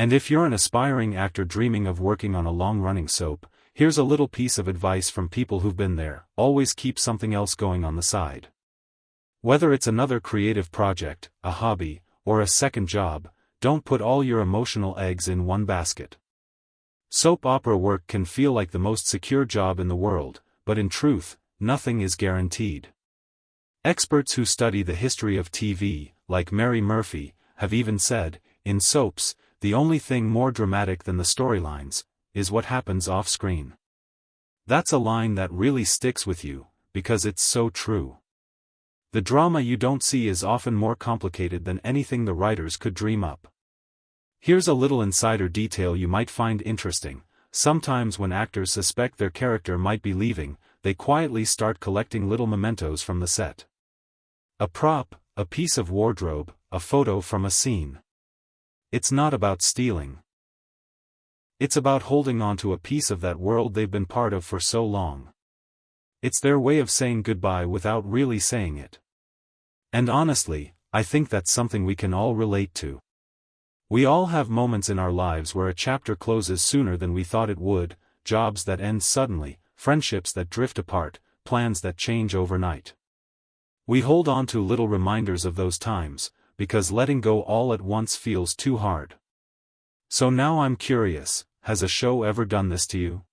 And if you're an aspiring actor dreaming of working on a long-running soap, here's a little piece of advice from people who've been there: always keep something else going on the side. Whether it's another creative project, a hobby, or a second job, don't put all your emotional eggs in one basket. Soap opera work can feel like the most secure job in the world, but in truth, nothing is guaranteed. Experts who study the history of TV, like Mary Murphy, have even said, in soaps, the only thing more dramatic than the storylines is what happens off-screen. That's a line that really sticks with you, because it's so true. The drama you don't see is often more complicated than anything the writers could dream up. Here's a little insider detail you might find interesting. Sometimes when actors suspect their character might be leaving, they quietly start collecting little mementos from the set. A prop, a piece of wardrobe, a photo from a scene. It's not about stealing. It's about holding on to a piece of that world they've been part of for so long. It's their way of saying goodbye without really saying it. And honestly, I think that's something we can all relate to. We all have moments in our lives where a chapter closes sooner than we thought it would, jobs that end suddenly, friendships that drift apart, plans that change overnight. We hold on to little reminders of those times, because letting go all at once feels too hard. So now I'm curious, has a show ever done this to you?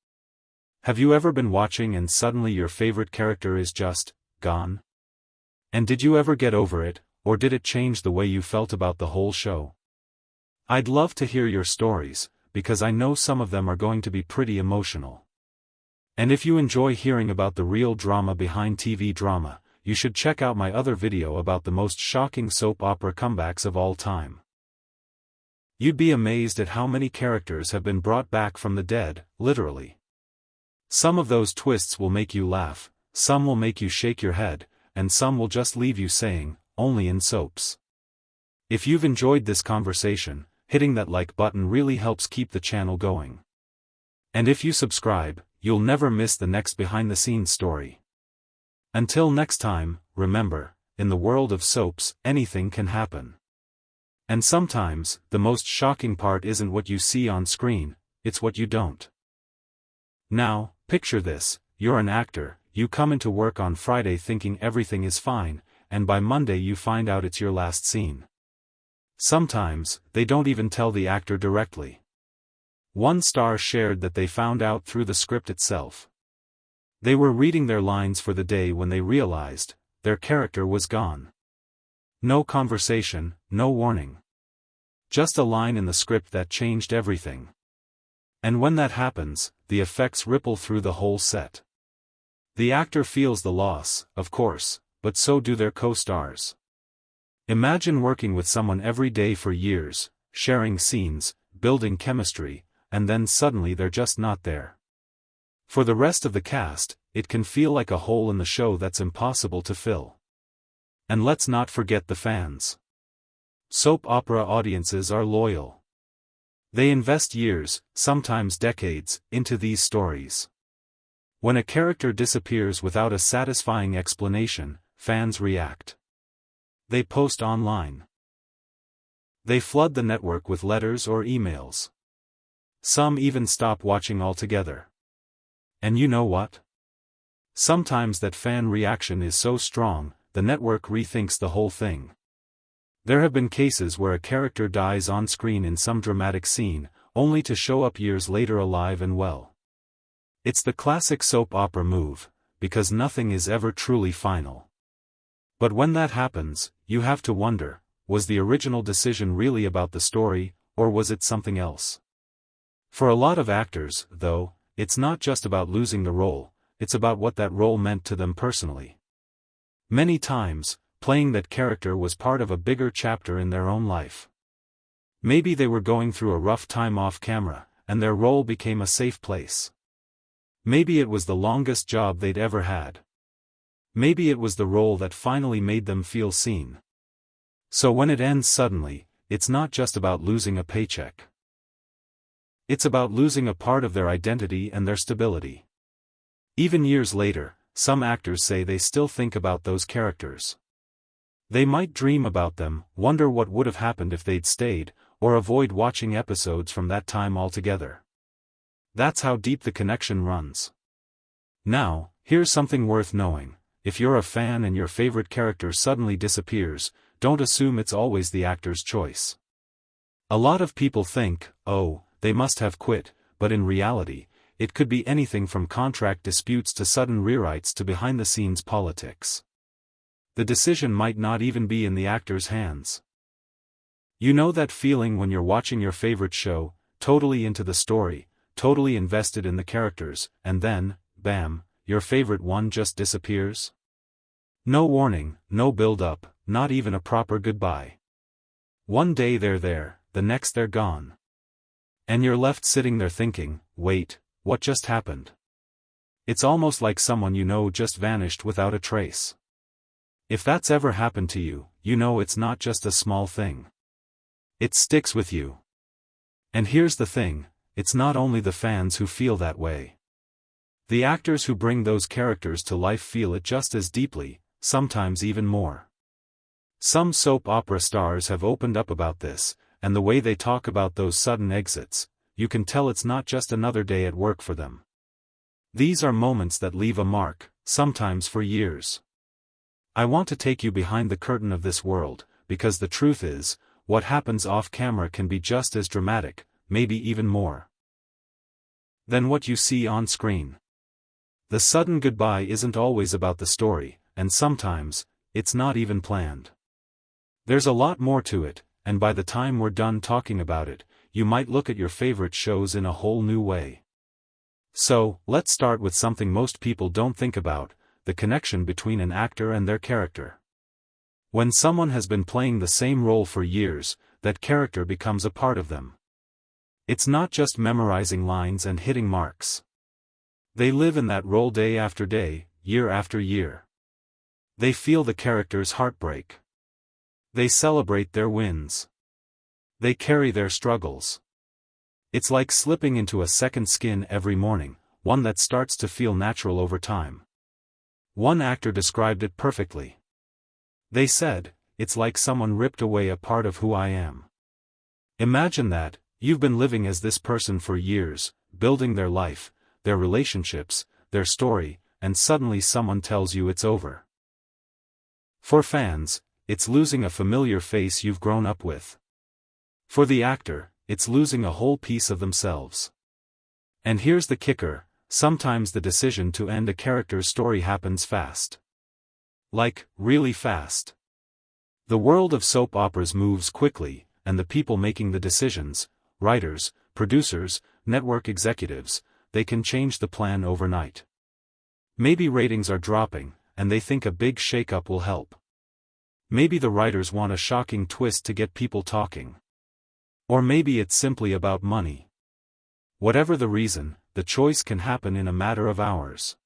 Have you ever been watching and suddenly your favorite character is just gone? And did you ever get over it, or did it change the way you felt about the whole show? I'd love to hear your stories, because I know some of them are going to be pretty emotional. And if you enjoy hearing about the real drama behind TV drama, you should check out my other video about the most shocking soap opera comebacks of all time. You'd be amazed at how many characters have been brought back from the dead, literally. Some of those twists will make you laugh, some will make you shake your head, and some will just leave you saying, only in soaps. If you've enjoyed this conversation, hitting that like button really helps keep the channel going. And if you subscribe, you'll never miss the next behind-the-scenes story. Until next time, remember, in the world of soaps, anything can happen. And sometimes, the most shocking part isn't what you see on screen, it's what you don't. Now, picture this: you're an actor, you come into work on Friday thinking everything is fine, and by Monday you find out it's your last scene. Sometimes, they don't even tell the actor directly. One star shared that they found out through the script itself. They were reading their lines for the day when they realized their character was gone. No conversation, no warning. Just a line in the script that changed everything. And when that happens, the effects ripple through the whole set. The actor feels the loss, of course, but so do their co-stars. Imagine working with someone every day for years, sharing scenes, building chemistry, and then suddenly they're just not there. For the rest of the cast, it can feel like a hole in the show that's impossible to fill. And let's not forget the fans. Soap opera audiences are loyal. They invest years, sometimes decades, into these stories. When a character disappears without a satisfying explanation, fans react. They post online. They flood the network with letters or emails. Some even stop watching altogether. And you know what? Sometimes that fan reaction is so strong, the network rethinks the whole thing. There have been cases where a character dies on screen in some dramatic scene, only to show up years later alive and well. It's the classic soap opera move, because nothing is ever truly final. But when that happens, you have to wonder, was the original decision really about the story, or was it something else? For a lot of actors, though, it's not just about losing the role, it's about what that role meant to them personally. Many times, playing that character was part of a bigger chapter in their own life. Maybe they were going through a rough time off camera, and their role became a safe place. Maybe it was the longest job they'd ever had. Maybe it was the role that finally made them feel seen. So when it ends suddenly, it's not just about losing a paycheck. It's about losing a part of their identity and their stability. Even years later, some actors say they still think about those characters. They might dream about them, wonder what would have happened if they'd stayed, or avoid watching episodes from that time altogether. That's how deep the connection runs. Now, here's something worth knowing. If you're a fan and your favorite character suddenly disappears, don't assume it's always the actor's choice. A lot of people think, oh, they must have quit, but in reality, it could be anything from contract disputes to sudden rewrites to behind-the-scenes politics. The decision might not even be in the actor's hands. You know that feeling when you're watching your favorite show, totally into the story, totally invested in the characters, and then, bam, your favorite one just disappears? No warning, no build-up, not even a proper goodbye. One day they're there, the next they're gone. And you're left sitting there thinking, wait, what just happened? It's almost like someone you know just vanished without a trace. If that's ever happened to you, you know it's not just a small thing. It sticks with you. And here's the thing, it's not only the fans who feel that way. The actors who bring those characters to life feel it just as deeply, sometimes even more. Some soap opera stars have opened up about this, and the way they talk about those sudden exits, you can tell it's not just another day at work for them. These are moments that leave a mark, sometimes for years. I want to take you behind the curtain of this world, because the truth is, what happens off-camera can be just as dramatic, maybe even more, than what you see on screen. The sudden goodbye isn't always about the story, and sometimes, it's not even planned. There's a lot more to it, and by the time we're done talking about it, you might look at your favorite shows in a whole new way. So, let's start with something most people don't think about, the connection between an actor and their character. When someone has been playing the same role for years, that character becomes a part of them. It's not just memorizing lines and hitting marks. They live in that role day after day, year after year. They feel the character's heartbreak. They celebrate their wins. They carry their struggles. It's like slipping into a second skin every morning, one that starts to feel natural over time. One actor described it perfectly. They said, it's like someone ripped away a part of who I am. Imagine that, you've been living as this person for years, building their life, their relationships, their story, and suddenly someone tells you it's over. For fans, it's losing a familiar face you've grown up with. For the actor, it's losing a whole piece of themselves. And here's the kicker, sometimes the decision to end a character's story happens fast. Like, really fast. The world of soap operas moves quickly, and the people making the decisions, writers, producers, network executives, they can change the plan overnight. Maybe ratings are dropping, and they think a big shakeup will help. Maybe the writers want a shocking twist to get people talking. Or maybe it's simply about money. Whatever the reason, the choice can happen in a matter of hours.